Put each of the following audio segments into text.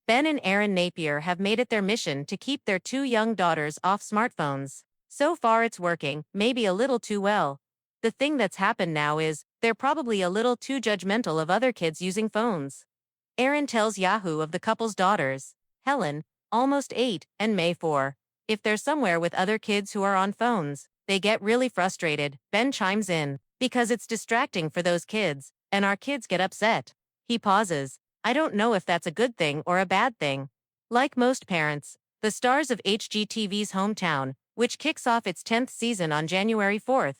Ben and Erin Napier have made it their mission to keep their two young daughters off smartphones. So far it's working, maybe a little too well. The thing that's happened now is, they're probably a little too judgmental of other kids using phones. Erin tells Yahoo of the couple's daughters, Helen, almost 8, and May 4. If they're somewhere with other kids who are on phones, they get really frustrated. Ben chimes in, because it's distracting for those kids, and our kids get upset. He pauses. I don't know if that's a good thing or a bad thing. Like most parents, the stars of HGTV's Hometown, which kicks off its 10th season on January 4th,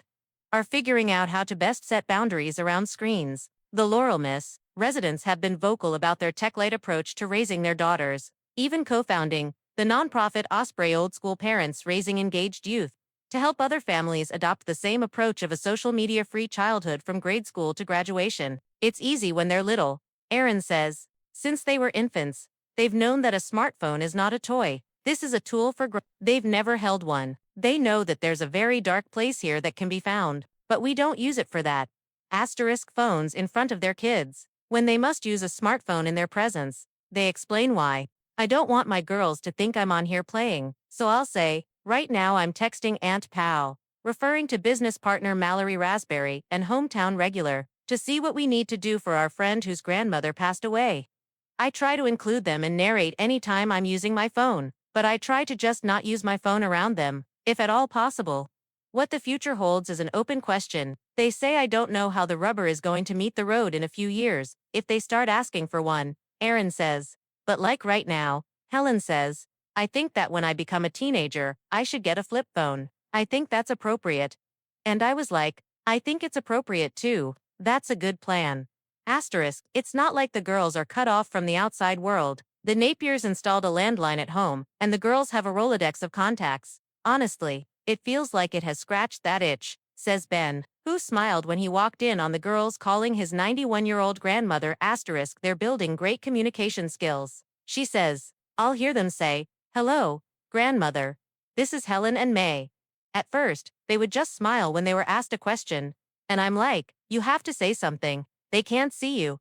are figuring out how to best set boundaries around screens. The Laurel Miss residents have been vocal about their tech-light approach to raising their daughters, even co-founding the nonprofit Osprey Old School Parents Raising Engaged Youth, to help other families adopt the same approach of a social media-free childhood from grade school to graduation. It's easy when they're little, Erin says. Since they were infants, they've known that a smartphone is not a toy. This is a tool for growth. They've never held one. They know that there's a very dark place here that can be found, but we don't use it for that. Asterisk phones in front of their kids. When they must use a smartphone in their presence, they explain why. I don't want my girls to think I'm on here playing, so I'll say, right now I'm texting Aunt Pal, referring to business partner Mallory Raspberry and hometown regular, to see what we need to do for our friend whose grandmother passed away. I try to include them and narrate any time I'm using my phone, but I try to just not use my phone around them, if at all possible. What the future holds is an open question. They say I don't know how the rubber is going to meet the road in a few years, if they start asking for one, Erin says. But like right now, Helen says, I think that when I become a teenager, I should get a flip phone. I think that's appropriate. And I was like, I think it's appropriate too. That's a good plan. Asterisk, it's not like the girls are cut off from the outside world. The Napiers installed a landline at home, and the girls have a Rolodex of contacts. Honestly, it feels like it has scratched that itch, says Ben, who smiled when he walked in on the girls calling his 91-year-old grandmother asterisk. They're building great communication skills. She says, I'll hear them say, hello, grandmother. This is Helen and May. At first, they would just smile when they were asked a question. And I'm like, you have to say something. They can't see you.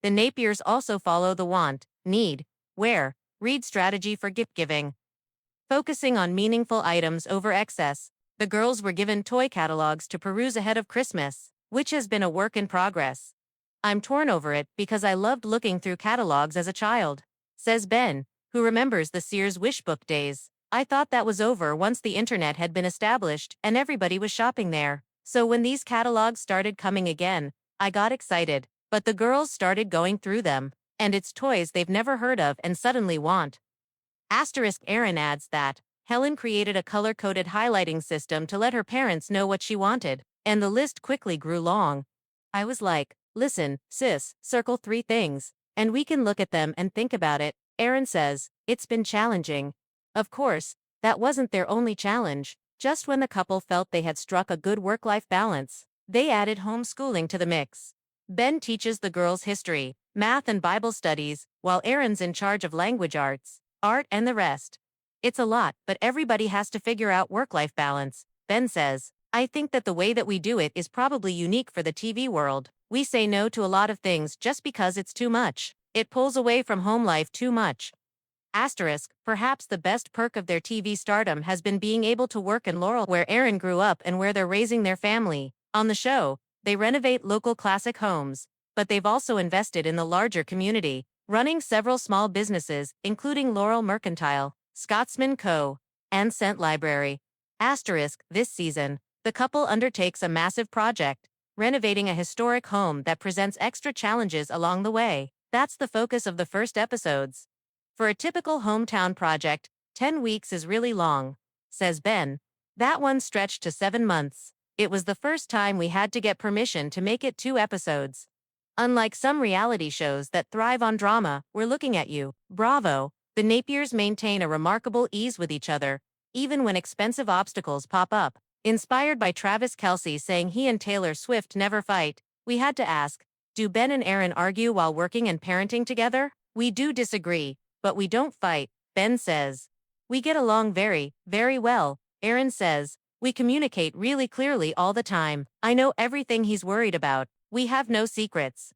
The Napiers also follow the want, need, wear, read strategy for gift giving. Focusing on meaningful items over excess, the girls were given toy catalogs to peruse ahead of Christmas, which has been a work in progress. I'm torn over it because I loved looking through catalogs as a child, says Ben, who remembers the Sears Wishbook days. I thought that was over once the internet had been established and everybody was shopping there. So when these catalogs started coming again, I got excited, but the girls started going through them, and it's toys they've never heard of and suddenly want. Asterisk Erin adds that Helen created a color-coded highlighting system to let her parents know what she wanted, and the list quickly grew long. I was like, listen, sis, circle 3 things, and we can look at them and think about it. Erin says, it's been challenging. Of course, that wasn't their only challenge. Just when the couple felt they had struck a good work-life balance, they added homeschooling to the mix. Ben teaches the girls history, math and Bible studies, while Erin's in charge of language arts, art and the rest. It's a lot, but everybody has to figure out work-life balance, Ben says. I think that the way that we do it is probably unique for the TV world. We say no to a lot of things just because it's too much. It pulls away from home life too much. Asterisk, perhaps the best perk of their TV stardom has been being able to work in Laurel, where Erin grew up and where they're raising their family. On the show, they renovate local classic homes, but they've also invested in the larger community, running several small businesses, including Laurel Mercantile, Scotsman Co., and Scent Library. Asterisk, this season, the couple undertakes a massive project, renovating a historic home that presents extra challenges along the way. That's the focus of the first episodes. For a typical hometown project, 10 weeks is really long, says Ben. That one stretched to 7 months. It was the first time we had to get permission to make it 2 episodes. Unlike some reality shows that thrive on drama, we're looking at you. Bravo. The Napiers maintain a remarkable ease with each other, even when expensive obstacles pop up. Inspired by Travis Kelce saying he and Taylor Swift never fight, we had to ask, do Ben and Erin argue while working and parenting together? We do disagree, but we don't fight, Ben says. We get along very, very well, Erin says. We communicate really clearly all the time. I know everything he's worried about. We have no secrets.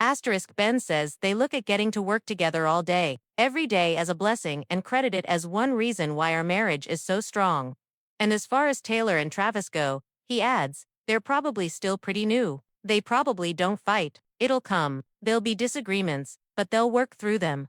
Asterisk Ben says they look at getting to work together all day, every day as a blessing and credit it as one reason why our marriage is so strong. And as far as Taylor and Travis go, he adds, they're probably still pretty new. They probably don't fight. It'll come. There'll be disagreements, but they'll work through them.